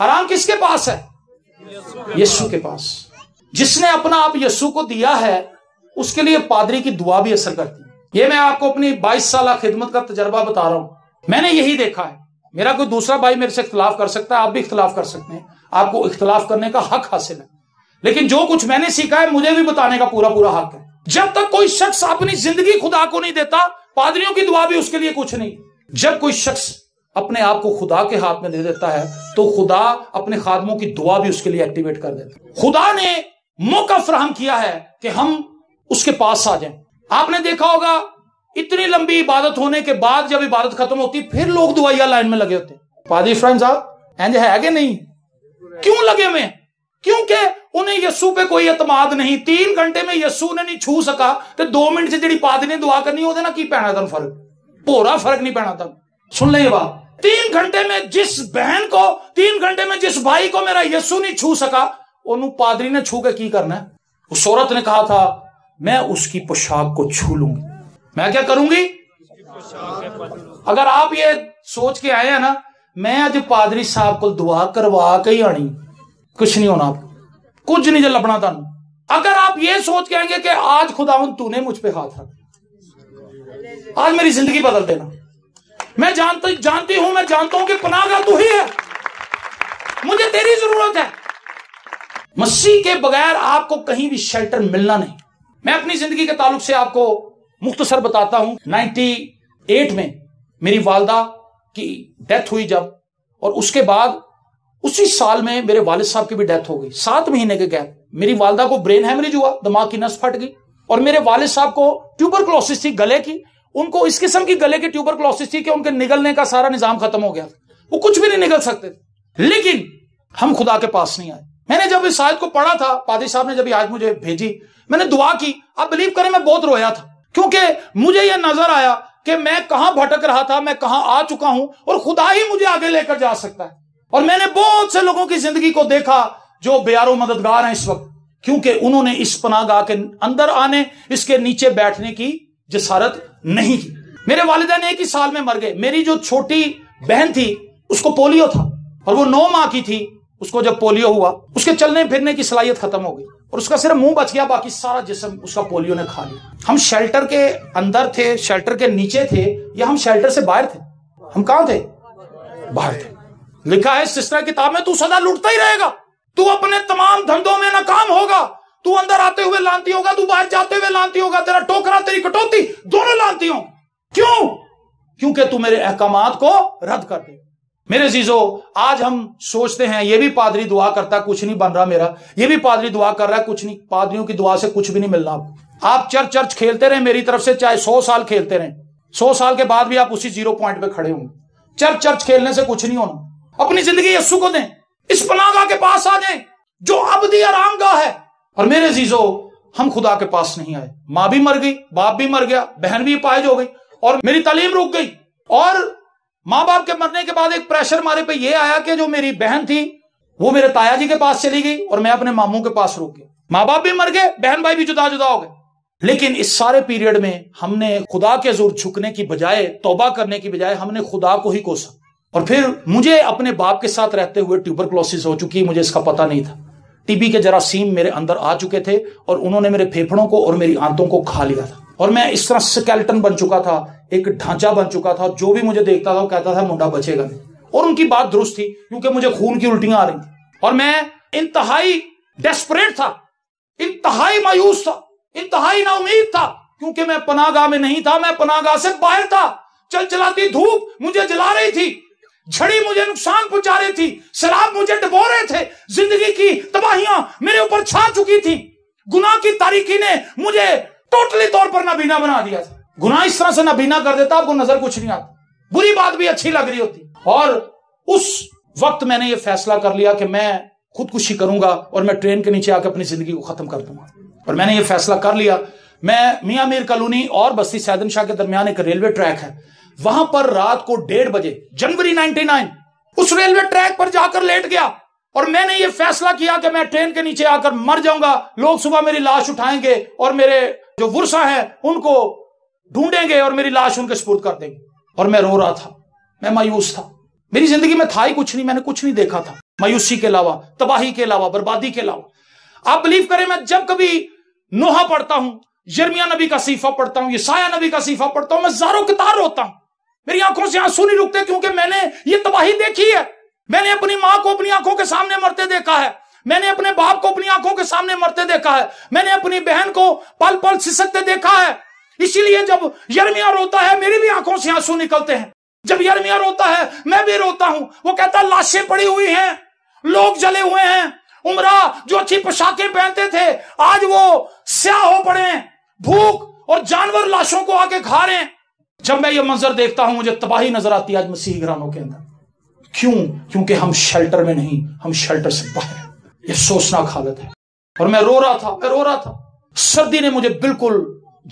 آرام کس کے پاس ہے؟ یسوع کے پاس۔ جس نے اپنا آپ یسوع کو دیا ہے اس کے لیے پادری کی دعا بھی اثر کرتی ہے۔ یہ میں آپ کو اپنی 22 سالہ خدمت کا تجربہ بتا رہا ہوں، میں نے یہی دیکھا ہے۔ میرا کوئی دوسرا بھائی میرے سے اختلاف کر سکتا ہے، آپ بھی اختلاف کر سکتے ہیں، آپ کو اختلاف کرنے کا حق حاصل ہے، لیکن جو کچھ میں نے سیکھا ہے مجھے بھی بتانے کا پورا حق ہے۔ جب تک کوئی شخص اپنی زندگی خدا کو نہیں دیتا، پادریوں کی دعا بھی اس کے لیے کچھ نہیں۔ جب کوئی شخص اپنے آپ کو خدا کے ہاتھ میں دے دیتا ہے تو خدا اپنے خادموں کی دعا بھی اس کے لیے ایکٹیویٹ کر دیتا ہے۔ خدا نے موقع فراہم کیا ہے کہ ہم اس کے پاس آ جائیں۔ آپ نے دیکھا ہوگا اتنی لمبی عبادت ہونے کے بعد جب عبادت ختم ہوتی پھر لوگ دعائیا لائن میں لگے ہوتے ہیں۔ پادری فرینڈ صاحب اینج ہے کہ نہیں؟ کیوں لگے ہوئے؟ کیونکہ انہیں یسوع پہ کوئی اعتماد نہیں۔ 3 گھنٹے میں یسوع نے نہیں چھو سکا تو 2 منٹ سے جڑی پادری نے دعا کرنی ہوتے نا کی پینا تھا فرق، پورا فرق نہیں پینا تھا۔ سن لیں یہ بات، 3 گھنٹے میں جس بہن کو، 3 گھنٹے میں جس بھائی کو میرا یسوع نہیں چھو سکا، انہوں پادری نے چھو کے کی کرنا ہے؟ اس عورت نے کہا تھا میں اس کی پوشاک کو چھو لوں گی۔ میں کیا کروں گی؟ اگر آپ یہ سوچ کے آئے ہیں نا میں آج پادری صاحب کو دعا کروا کے ہی آنی، کچھ نہیں ہونا، آپ کچھ نہیں لبنا تھا۔ اگر آپ یہ سوچ کے آئیں گے کہ آج خداوند تو نے مجھ پہ ہاتھ رکھا، آج میری زندگی بدل دینا، میں جانتی ہوں، میں جانتا ہوں کہ پناہ گاہ تو ہی ہے، مجھے تیری ضرورت ہے۔ مسیح کے بغیر آپ کو کہیں بھی شیلٹر ملنا نہیں۔ میں اپنی زندگی کے تعلق سے آپ کو مختصر بتاتا ہوں۔ 98 میں میری والدہ کی ڈیتھ ہوئی جب، اور اس کے بعد اسی سال میں میرے والد صاحب کی بھی ڈیتھ ہو گئی، 7 مہینے کے گیپ۔ میری والدہ کو برین ہیمریج ہوا، دماغ کی نس پھٹ گئی، اور میرے والد صاحب کو ٹیوبرکلوسس تھی گلے کی، ان کو اس قسم کی گلے کی ٹیوبرکلوسس تھی کہ ان کے نگلنے کا سارا نظام ختم ہو گیا تھا، وہ کچھ بھی نہیں نگل سکتے تھے۔ لیکن ہم خدا کے پاس نہیں آئے۔ میں نے جب اس آیت کو پڑھا تھا، پادری صاحب نے جب یہ آیت مجھے بھیجی، میں نے دعا کی، آپ بلیو کریں میں بہت رویا تھا، کیونکہ مجھے یہ نظر آیا کہ میں کہاں بھٹک رہا تھا، میں کہاں آ چکا ہوں، اور خدا ہی مجھے آگے لے کر جا سکتا ہے۔ اور میں نے بہت سے لوگوں کی زندگی کو دیکھا جو بیار و مددگار ہیں اس وقت، کیونکہ انہوں نے اس پناہ گاہ کے اندر آنے، اس کے نیچے بیٹھنے کی جسارت نہیں کی۔ میرے والدین 1 ہی سال میں مر گئے۔ میری جو چھوٹی بہن تھی اس کو پولیو تھا، اور وہ 9 ماہ کی تھی، اس کو جب پولیو ہوا اس کے چلنے پھرنے کی صلاحیت ختم ہو گئی، اور اس کا صرف منہ بچ گیا، باقی سارا جسم اس کا پولیو نے کھا لیا۔ ہم شیلٹر کے اندر تھے، شیلٹر کے نیچے تھے، یا ہم شیلٹر سے باہر تھے؟ ہم کہاں تھے؟ باہر تھے۔ لکھا ہے سسٹر کتاب میں تو سدا لوٹتا ہی رہے گا، تو اپنے تمام دھندوں میں ناکام ہوگا، تو اندر آتے ہوئے لانتی ہوگا، تو باہر جاتے ہوئے لانتی ہوگا، تیرا ٹوکرا تیری کٹوتی دونوں لانتی ہوں۔ کیوں؟ کیونکہ تو میرے احکامات کو رد کر دے۔ میرے عزیزو، آج ہم سوچتے ہیں یہ بھی پادری دعا کرتا ہے کچھ نہیں بن رہا میرا، یہ بھی پادری دعا کر رہا ہے کچھ نہیں۔ پادریوں کی دعا سے کچھ بھی نہیں ملنا آپ چرچ کھیلتے رہیں میری طرف سے، چاہے 100 سال کھیلتے رہیں، 100 سال کے بعد بھی آپ اسی 0 پوائنٹ پہ کھڑے ہوں گے۔ چرچ کھیلنے سے کچھ نہیں ہونا۔ اپنی زندگی یسوع کو دیں، اس پناہ گاہ کے پاس آ جائیں جو ابدی آرام گاہ ہے، اور میرے عزیزو، ہم خدا کے پاس نہیں آئے. ماں بھی مر گئی، باپ بھی مر گیا، بہن بھی پائج ہو گئی، اور میری تعلیم رک گئی. اور ماں باپ کے مرنے کے بعد ایک پریشر ہمارے پہ یہ آیا کہ جو میری بہن تھی وہ میرے تایا جی کے پاس چلی گئی اور میں اپنے ماموں کے پاس رک گیا. ماں باپ بھی مر گئے، بہن بھائی بھی جدا جدا ہو گئے. لیکن اس سارے پیریڈ میں ہم نے خدا کے حضور جھکنے کی بجائے، توبہ کرنے کی بجائے، ہم نے خدا کو ہی کوسا. اور پھر مجھے اپنے باپ کے ساتھ رہتے ہوئے ٹیوبرکلوسس ہو چکی، مجھے اس کا پتہ نہیں تھا. ٹی بی کے جراثیم میرے اندر آ چکے تھے اور انہوں نے میرے پھیپھڑوں کو اور میری آنتوں کو کھا لیا تھا. اور میں اس طرح سکیلٹن بن چکا تھا، ایک ڈھانچہ بن چکا تھا. جو بھی مجھے دیکھتا تھا وہ کہتا تھا منڈا بچے گا نہیں. اور ان کی بات درست تھی، کیونکہ مجھے خون کی الٹیاں آ رہی تھیں اور میں انتہائی ڈیسپریٹ تھا، انتہائی مایوس تھا، انتہائی نا امید تھا، کیونکہ میں پناہ گاہ میں نہیں تھا، میں پناہ گاہ سے باہر تھا. چل چلاتی دھوپ مجھے جلا رہی تھی، جھڑی مجھے نقصان پہنچا رہی تھی، سیلاب مجھے ڈبو رہے تھے، زندگی کی تباہیاں میرے اوپر چھا چکی تھی. گناہ کی تاریکی نے مجھے ٹوٹلی طور پر نابینا بنا دیا تھا. گناہ اس طرح سے نابینا کر دیتا آپ کو نظر کچھ نہیں آتا، بری بات بھی اچھی لگ رہی ہوتی. اور اس وقت میں نے یہ فیصلہ کر لیا کہ میں خودکشی کروں گا اور میں ٹرین کے نیچے آ کے اپنی زندگی کو ختم کر دوں گا. اور میں نے یہ فیصلہ کر لیا. میں میاں میر کالونی اور بستی سیدن شاہ کے درمیان ایک ریلوے ٹریک ہے، وہاں پر رات کو 1:30 بجے جنوری 99 اس ریلوے ٹریک پر جا کر لیٹ گیا. اور میں نے یہ فیصلہ کیا کہ میں ٹرین کے نیچے آ کر مر جاؤں گا. لوگ صبح میری لاش اٹھائیں گے اور میرے جو ورثہ ہیں ان کو ڈھونڈیں گے اور میری لاش ان کے سپرد کر دیں گے. اور میں رو رہا تھا، میں مایوس تھا. میری زندگی میں تھا ہی کچھ نہیں، میں نے کچھ نہیں دیکھا تھا مایوسی کے علاوہ، تباہی کے علاوہ، بربادی کے علاوہ. آپ بلیو کریں، میں جب کبھی نوحہ پڑھتا ہوں، یرمیہ نبی کا صحیفہ پڑھتا ہوں، یسایہ نبی کا صحیفہ پڑھتا ہوں، میں زاروں کتار روتا ہوں. میری آنکھوں سے آنسو نہیں رکتے، کیونکہ میں نے یہ تباہی دیکھی ہے. میں نے اپنی ماں کو اپنی آنکھوں کے سامنے مرتے دیکھا ہے، میں نے اپنے باپ کو اپنی آنکھوں کے سامنے مرتے دیکھا ہے، میں نے اپنی بہن کو پل پل سسکتے دیکھا ہے. اسی لیے جب یرمیہ روتا ہے میری بھی آنکھوں سے آنسو نکلتے ہیں. جب یرمیہ روتا ہے میں بھی روتا ہوں. وہ کہتا ہے لاشیں پڑی ہوئی ہیں، لوگ جلے ہوئے ہیں، عمرہ جو اچھی پوشاکیں پہنتے تھے آج وہ سیاہ ہو پڑے ہیں، بھوک اور جانور لاشوں کو آ کے کھا رہے ہیں. جب میں یہ منظر دیکھتا ہوں مجھے تباہی نظر آتی ہے آج مسیحی گھرانوں کے اندر. کیوں؟ کیونکہ ہم شیلٹر میں نہیں، ہم شیلٹر سے باہر ہیں. یہ سوچناک حالت ہے. اور میں رو رہا تھا. سردی نے مجھے بالکل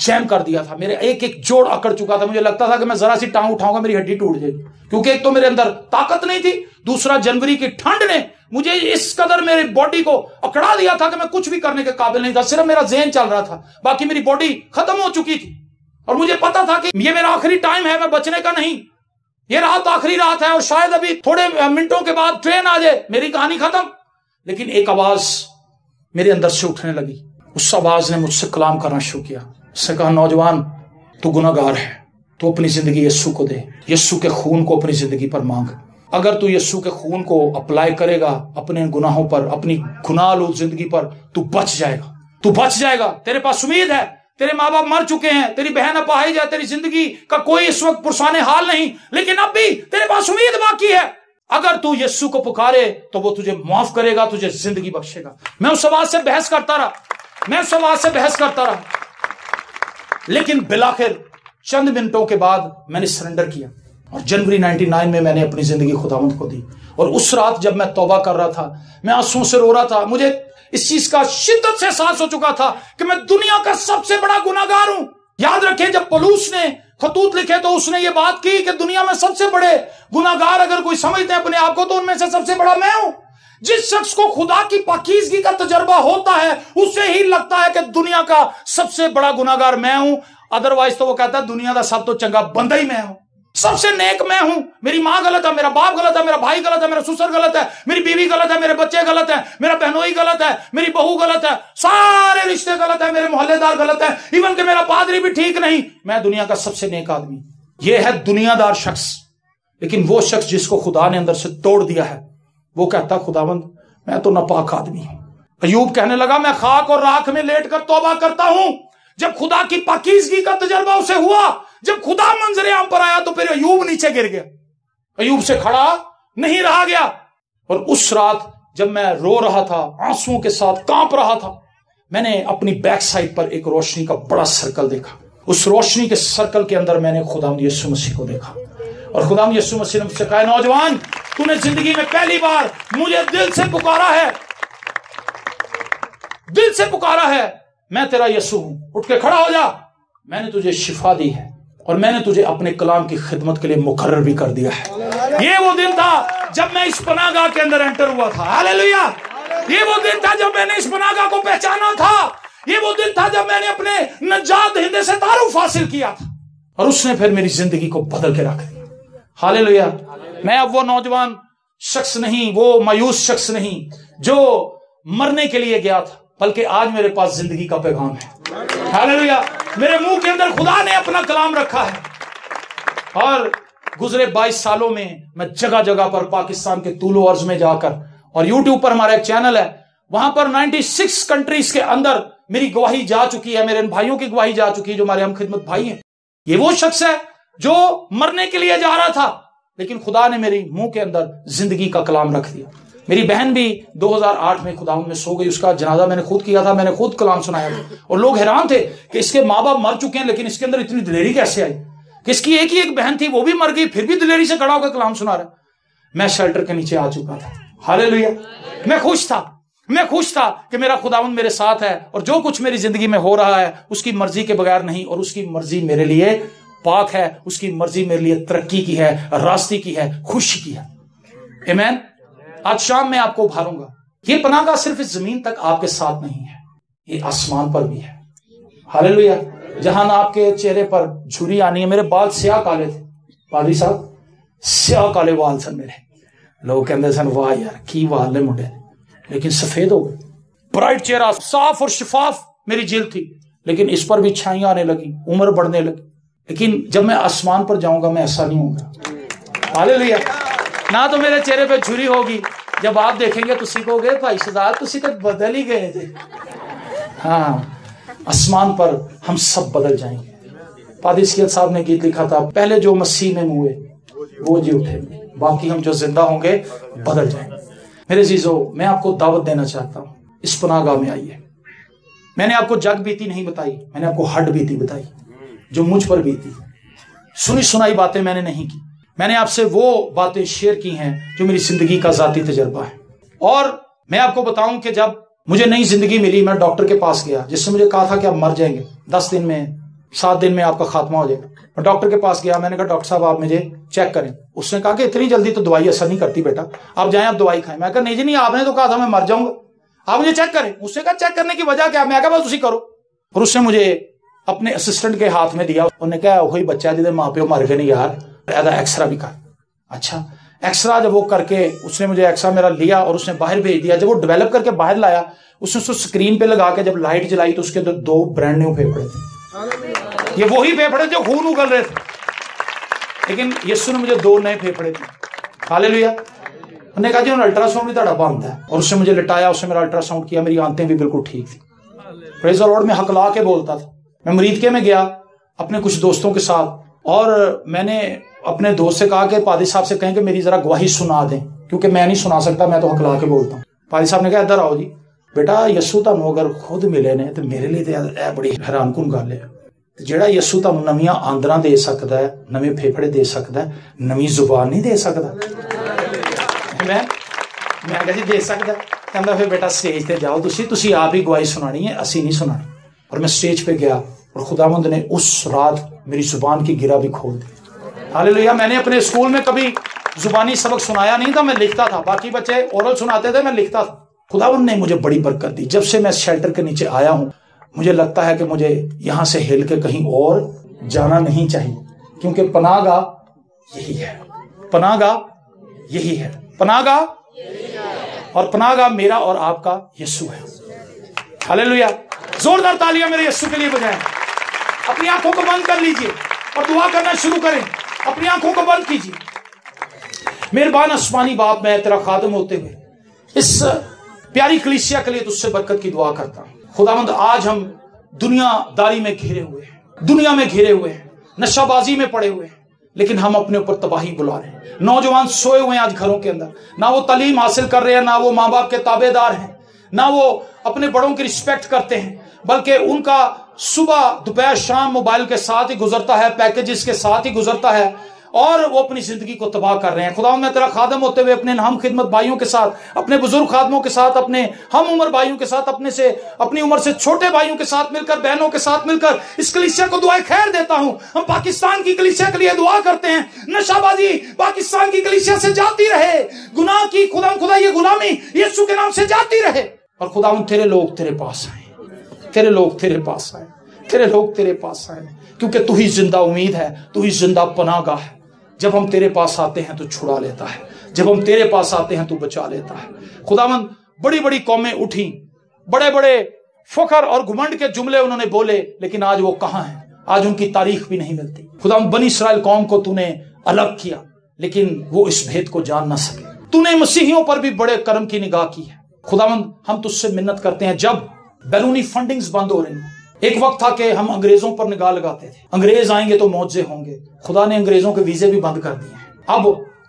جیم کر دیا تھا، میرے ایک ایک جوڑ اکڑ چکا تھا. مجھے لگتا تھا کہ میں ذرا سی ٹانگ اٹھاؤں گا میری ہڈی ٹوٹ جائے گی، کیونکہ ایک تو میرے اندر طاقت نہیں تھی، دوسرا جنوری کی ٹھنڈ نے مجھے اس قدر میری باڈی کو اکڑا دیا تھا کہ میں کچھ بھی کرنے کے قابل نہیں تھا. صرف میرا ذہن چل رہا تھا، باقی میری باڈی ختم ہو چکی تھی. اور مجھے پتا تھا کہ یہ میرا آخری ٹائم ہے، میں بچنے کا نہیں. یہ رات آخری رات ہے اور شاید ابھی تھوڑے منٹوں کے بعد ٹرین آ جائے، میری کہانی ختم. لیکن ایک آواز میرے اندر سے اٹھنے لگی. اس آواز نے مجھ سے کلام کرنا شروع کیا. اس نے کہا نوجوان تو گناہ گار ہے، تو اپنی زندگی یسوع کو دے، یسوع کے خون کو اپنی زندگی پر مانگ. اگر تو یسوع کے خون کو اپلائی کرے گا اپنے گناہوں پر، اپنی گناہ آلود زندگی پر، تو بچ جائے گا. تیرے پاس امید ہے. تیرے ماں باپ مر چکے ہیں، تیری بہن اپاہج ہے، تیری زندگی کا کوئی اس وقت پرسان حال نہیں، لیکن اب بھی تیرے پاس امید باقی ہے. اگر تو یسوع کو پکارے تو وہ تجھے معاف کرے گا، تجھے زندگی بخشے گا. میں اس آواز سے بحث کرتا رہا، لیکن بالآخر چند منٹوں کے بعد میں نے سرنڈر کیا اور جنوری 99 میں میں نے اپنی زندگی خداوند کو دی. اور اس رات جب میں توبہ کر رہا تھا، میں آنسوؤں سے رو رہا تھا. مجھے اس چیز کا شدت سے احساس ہو چکا تھا کہ میں دنیا کا سب سے بڑا گناہ گار ہوں. یاد رکھیں جب پولس نے خطوط لکھے تو اس نے یہ بات کی کہ دنیا میں سب سے بڑے گناہ گار اگر کوئی سمجھتے ہیں اپنے آپ کو تو ان میں سے سب سے بڑا میں ہوں. جس شخص کو خدا کی پاکیزگی کا تجربہ ہوتا ہے اسے ہی لگتا ہے کہ دنیا کا سب سے بڑا گناہ گار میں ہوں. ادروائز تو وہ کہتا ہے دنیا کا سب تو چنگا بندہ ہی میں ہوں، سب سے نیک میں ہوں. میری ماں غلط ہے، میرا باپ غلط ہے، میرا بھائی غلط ہے، میرا سسر غلط ہے، میری بیوی غلط ہے، میرے بچے غلط ہیں، میرا بہنوئی غلط ہے، میری بہو غلط ہے، سارے رشتے غلط ہیں، میرے محلے دار غلط ہیں، ایون کہ میرا پادری بھی ٹھیک نہیں. میں دنیا کا سب سے نیک آدمی. یہ ہے دنیا دار شخص. لیکن وہ شخص جس کو خدا نے اندر سے توڑ دیا ہے وہ کہتا خداوند میں تو ناپاک آدمی ہوں. ایوب کہنے لگا میں خاک اور راکھ میں لیٹ کر توبہ کرتا ہوں. جب خدا کی پاکیزگی کا تجربہ اسے ہوا، جب خدا منظر عام پر آیا تو پھر ایوب نیچے گر گیا. ایوب سے کھڑا نہیں رہا گیا. اور اس رات جب میں رو رہا تھا، آنسوؤں کے ساتھ کانپ رہا تھا، میں نے اپنی بیک سائڈ پر ایک روشنی کا بڑا سرکل دیکھا. اس روشنی کے سرکل کے اندر میں نے خداوند یسوع مسیح کو دیکھا. اور خداوند یسوع مسیح نے مجھ سے کہا نوجوان تو نے زندگی میں پہلی بار مجھے دل سے پکارا ہے، دل سے پکارا ہے میں تیرا یسوع ہوں، اٹھ کے کھڑا ہو جا، میں نے تجھے شفا دی ہے اور میں نے تجھے اپنے کلام کی خدمت کے لیے مقرر بھی کر دیا ہے۔ یہ وہ دن تھا جب میں اس پناہ گاہ کے اندر انٹر ہوا تھا۔ ہاللیلویا! یہ وہ دن تھا جب میں نے اس پناہ گاہ کو پہچانا تھا۔ یہ وہ دن تھا جب میں نے اپنے نجات دہندے سے تعارف حاصل کیا تھا اور اس نے پھر میری زندگی کو بدل کے رکھ دیا۔ ہاللیلویا! میں اب وہ نوجوان شخص نہیں، وہ مایوس شخص نہیں جو مرنے کے لیے گیا تھا، بلکہ آج میرے پاس زندگی کا پیغام ہے۔ ہاللیلویا! میرے منہ کے اندر خدا نے اپنا کلام رکھا ہے اور گزرے 22 سالوں میں میں جگہ جگہ پر پاکستان کے طول و عرض میں جا کر، اور یوٹیوب پر ہمارا ایک چینل ہے، وہاں پر 96 کنٹریز کے اندر میری گواہی جا چکی ہے، میرے ان بھائیوں کی گواہی جا چکی ہے جو ہمارے ہم خدمت بھائی ہیں۔ یہ وہ شخص ہے جو مرنے کے لیے جا رہا تھا، لیکن خدا نے میری منہ کے اندر زندگی کا کلام رکھ دیا۔ میری بہن بھی 2008 میں خدا میں سو گئی، اس کا جنازہ میں نے خود کیا تھا، میں نے خود کلام سنایا تھا، اور لوگ حیران تھے کہ اس کے ماں باپ مر چکے ہیں لیکن اس کے اندر اتنی دلیری کیسے آئی، کہ اس کی ایک ہی ایک بہن تھی وہ بھی مر گئی پھر بھی دلیری سے کھڑا ہو کر کلام سنا رہا۔ میں شیلٹر کے نیچے آ چکا تھا۔ ہاللیلویا! میں خوش تھا کہ میرا خداوند میرے ساتھ ہے اور جو کچھ میری زندگی میں ہو رہا ہے اس کی مرضی کے بغیر نہیں، اور اس کی مرضی میرے لیے پاک ہے، اس کی مرضی میرے لیے ترقی کی ہے، راستے کی ہے، خوشی کی ہے۔ آمین۔ آج شام میں آپ کو ابھاروں گا۔ یہ پناہ گاہ صرف اس زمین تک آپ کے ساتھ نہیں ہے، یہ آسمان پر بھی ہے۔ ہاللیلویا! جہاں آپ کے چہرے پر جھری آنی ہے۔ میرے بال سیاہ کالے تھے پادری صاحب، سیاہ کالے وال سن میرے، لوگ کہتے سن واہ یار کی وال نے منڈے، لیکن سفید ہو گئے، برائٹ چہرہ، صاف اور شفاف میری جلد تھی، لیکن اس پر بھی چھائیاں آنے لگی، عمر بڑھنے لگی۔ لیکن جب میں آسمان پر جاؤں گا میں ایسا نہیں ہوں گا۔ ہاللیلویا! نہ تو میرے چہرے پہ جھری ہوگی، جب آپ دیکھیں گے تو کہو گے بھائی شہزاد تسی تو بدل ہی گئے تھے۔ ہاں، آسمان پر ہم سب بدل جائیں گے۔ پادری سید صاحب نے گیت لکھا تھا، پہلے جو مسیح میں ہوئے وہ جی اٹھیں گے، باقی ہم جو زندہ ہوں گے بدل جائیں گے۔ میرے عزیزو، میں آپ کو دعوت دینا چاہتا ہوں، اس پناہ گاہ میں آئیے۔ میں نے آپ کو جگ بیتی نہیں بتائی، میں نے آپ کو ہڈ بیتی بتائی جو مجھ پر بیتی۔ سنی سنائی باتیں میں نے نہیں کی، میں نے آپ سے وہ باتیں شیئر کی ہیں جو میری زندگی کا ذاتی تجربہ ہے۔ اور میں آپ کو بتاؤں کہ جب مجھے نئی زندگی ملی، میں ڈاکٹر کے پاس گیا جس نے مجھے کہا تھا کہ آپ مر جائیں گے، 10 دن میں 7 دن میں آپ کا خاتمہ ہو جائے گا۔ میں ڈاکٹر کے پاس گیا، میں نے کہا ڈاکٹر صاحب آپ مجھے چیک کریں۔ اس نے کہا کہ اتنی جلدی تو دوائی اثر نہیں کرتی بیٹا، آپ جائیں آپ دوائی کھائیں۔ میں کہا نہیں جی نہیں، آپ نے تو کہا تھا میں مر جاؤں گا، آپ مجھے چیک کریں۔ اس نے کہا چیک کرنے کی وجہ کیا؟ میں کہا بس اسی کرو۔ اور اس نے مجھے اپنے اسسٹنٹ کے ہاتھ میں دیا، انہوں نے کہا وہی بچہ جہاں ماں پیو مر گئے نہیں یار، ایکسرا بھی کر۔ اچھا، ایکسرا جب وہ کر کے اس نے مجھے ایکسرا میرا لیا اور اس نے باہر بھیج دیا۔ جب وہ ڈیولپ کر کے باہر لایا، اس نے اس کو اسکرین پہ لگا کے جب لائٹ جلائی تو اس کے اندر 2 برانڈ نیو پھیپھڑے تھے۔ یہ وہی پھیپھڑے جو خون اگل رہے تھے، لیکن یسوع نے مجھے 2 نئے پھیپھڑے تھے۔ ہاللیلویا! انہوں نے کہا جی انہوں نے الٹرا ساؤنڈ بھی تھوڑا بند ہے، اور اس نے مجھے لٹایا، اس نے میرا الٹرا ساؤنڈ کیا، میری آنتیں بھی بالکل ٹھیک تھی۔ پریز دی لارڈ! میں ہکلا کے بولتا تھا۔ میں مریدکے میں گیا اپنے کچھ دوستوں کے ساتھ، اور میں نے اپنے دوست سے کہا کہ پادری صاحب سے کہیں کہ میری ذرا گواہی سنا دیں، کیونکہ میں نہیں سنا سکتا، میں تو ہکلا کے بولتا ہوں۔ پادری صاحب نے کہا ادھر آؤ جی بیٹا، یسوع تانوں اگر خود ملے نے تو میرے لیے اے بڑی حیران کن گل ہے۔ جیڑا یسوع تانوں نویاں آندراں دے سکدا ہے، نویں پھیپھڑے دے سکدا ہے، نویں زبان نہیں دے سکدا؟ میں کہا جی دے سکدا۔ کہندا پھر بیٹا سٹیج تے جاؤ، تسی آپ ہی گواہی سنانی ہے، اسی نہیں سنانی۔ اور میں سٹیج پہ گیا اور خداوند نے اس رات میری زبان کی گرہ بھی کھول دی۔ ہاللیلویا! میں نے اپنے اسکول میں کبھی زبانی سبق سنایا نہیں تھا، میں لکھتا تھا، باقی بچے اورل سناتے تھے، میں لکھتا تھا۔ خداوند نے مجھے بڑی برکت دی۔ جب سے میں شیلٹر کے نیچے آیا ہوں، مجھے لگتا ہے کہ مجھے یہاں سے ہل کے کہیں اور جانا نہیں چاہیے، کیونکہ پناہ گاہ یہی ہے، پناہ گاہ یہی ہے، پناہ گاہ، اور پناہ گاہ میرا اور آپ کا یسوع ہے۔ ہاللیلویا! زوردار تالیاں میرے یسوع کے لیے بجائیں۔ اپنی آنکھوں کو بند کر لیجئے اور دعا کرنا شروع کریں۔ اپنی آنکھوں کو بند کیجئے۔ مہربان آسمانی باپ، میں تیرا خادم ہوتے ہوئے اس پیاری کلیسیا کے لیے تجھ سے برکت کی دعا کرتا ہوں۔ خداوند آج ہم دنیا داری میں گھرے ہوئے ہیں، دنیا میں گھرے ہوئے ہیں، نشہ بازی میں پڑے ہوئے ہیں، لیکن ہم اپنے اوپر تباہی بلا رہے ہیں۔ نوجوان سوئے ہوئے ہیں آج گھروں کے اندر، نہ وہ تعلیم حاصل کر رہے ہیں، نہ وہ ماں باپ کے تابع دار ہیں، نہ وہ اپنے بڑوں کی رسپیکٹ کرتے ہیں، بلکہ ان کا صبح دوپہر شام موبائل کے ساتھ ہی گزرتا ہے، پیکیجز کے ساتھ ہی گزرتا ہے، اور وہ اپنی زندگی کو تباہ کر رہے ہیں۔ خدا میں تیرا خادم ہوتے ہوئے اپنے ہم خدمت بھائیوں کے ساتھ، اپنے بزرگ خادموں کے ساتھ، اپنے ہم عمر بھائیوں کے ساتھ، اپنی عمر سے چھوٹے بھائیوں کے ساتھ مل کر، بہنوں کے ساتھ مل کر اس کلیسیا کو دعائیں خیر دیتا ہوں۔ ہم پاکستان کی کلیسیا کے لیے دعا کرتے ہیں، نشہ بازی پاکستان کی کلیسیا سے جاتی رہے، گناہ کی خدا یہ غلامی یسوع کے نام سے جاتی رہے، اور خدا تیرے لوگ تیرے پاس آئیں، تیرے لوگ تیرے پاس آئیں، تیرے لوگ تیرے پاس آئیں، کیونکہ تو ہی زندہ امید ہے، تو ہی زندہ پناہ گاہ ہے۔ جب ہم تیرے پاس آتے ہیں تو چھڑا لیتا ہے، جب ہم تیرے پاس آتے ہیں تو بچا لیتا ہے۔ خداوند بڑی بڑی قومیں اٹھیں، بڑے بڑے فخر اور گھمنڈ کے جملے انہوں نے بولے، لیکن آج وہ کہاں ہیں؟ آج ان کی تاریخ بھی نہیں ملتی۔ خداوند بنی اسرائیل قوم کو تو نے الگ کیا، لیکن وہ اس بھید کو جان نہ سکے۔ تو نے مسیحیوں پر بھی بڑے کرم کی نگاہ کی ہے۔ خداوند ہم تجھ سے منت کرتے ہیں، جب بیرونی فنڈنگز بند ہو رہی ہیں، ایک وقت تھا کہ ہم انگریزوں پر نگاہ لگاتے تھے، انگریز آئیں گے تو معجزے ہوں گے، خدا نے انگریزوں کے ویزے بھی بند کر دیے ہیں، اب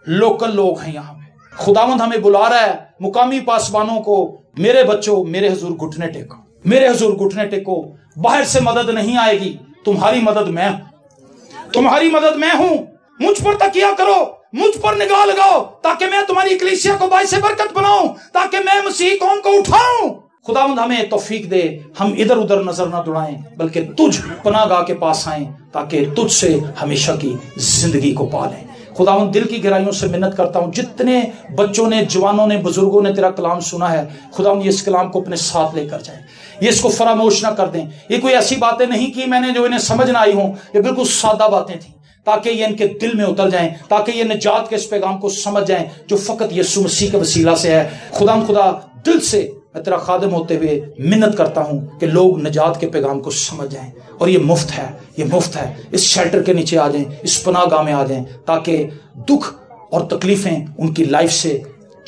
لوکل لوگ ہیں یہاں پہ۔ خداوند ہمیں بلا رہا ہے، مقامی پاسبانوں کو، میرے بچوں میرے حضور گھٹنے ٹیکو، میرے حضور گھٹنے ٹیکو، باہر سے مدد نہیں آئے گی، تمہاری مدد میں ہوں، تمہاری مدد میں ہوں، مجھ پر تکیہ کرو، مجھ پر نگاہ لگاؤ، تاکہ میں تمہاری کلیسیا کو باعث برکت بناؤں، تاکہ میں مسیح قوم کو اٹھاؤں۔ خداوند ہمیں توفیق دے، ہم ادھر ادھر نظر نہ دوڑائیں، بلکہ تجھ پناہ گاہ کے پاس آئیں، تاکہ تجھ سے ہمیشہ کی زندگی کو پالیں۔ خداوند دل کی گہرائیوں سے منت کرتا ہوں، جتنے بچوں نے، جوانوں نے، بزرگوں نے تیرا کلام سنا ہے، خداوند یہ اس کلام کو اپنے ساتھ لے کر جائیں، یہ اس کو فراموش نہ کر دیں۔ یہ کوئی ایسی باتیں نہیں کی میں نے جو انہیں سمجھ نہ آئی ہوں، یہ بالکل سادہ باتیں تھیں، تاکہ یہ ان کے دل میں اتر جائیں، تاکہ یہ نجات کے اس پیغام کو سمجھ جائیں جو فقط یسوع مسیح کے وسیلہ سے ہے۔ خدا دل سے میں تیرا خادم ہوتے ہوئے منت کرتا ہوں کہ لوگ نجات کے پیغام کو سمجھ جائیں، اور یہ مفت ہے، یہ مفت ہے۔ اس شیلٹر کے نیچے آ جائیں، اس پناہ گاہ میں آ جائیں، تاکہ دکھ اور تکلیفیں ان کی لائف سے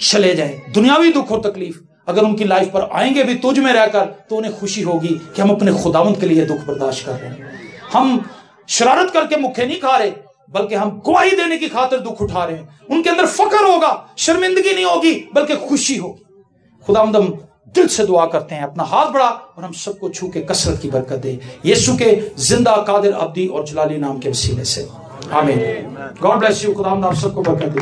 چلے جائیں۔ دنیاوی دکھ اور تکلیف اگر ان کی لائف پر آئیں گے بھی تجھ میں رہ کر، تو انہیں خوشی ہوگی کہ ہم اپنے خداوند کے لیے دکھ برداشت کر رہے ہیں، ہم شرارت کر کے مکھے نہیں کھا رہے، بلکہ ہم گواہی دینے کی خاطر دکھ اٹھا رہے ہیں۔ ان کے اندر فخر ہوگا، شرمندگی نہیں ہوگی، بلکہ خوشی ہوگی۔ خداوند ہم دل سے دعا کرتے ہیں، اپنا ہاتھ بڑھا اور ہم سب کو چھو کے کثرت کی برکت دے، یسوع کے زندہ، قادر، ابدی اور جلالی نام کے وسیلے سے، آمین۔ God bless you. خداوند آپ سب کو برکت دے۔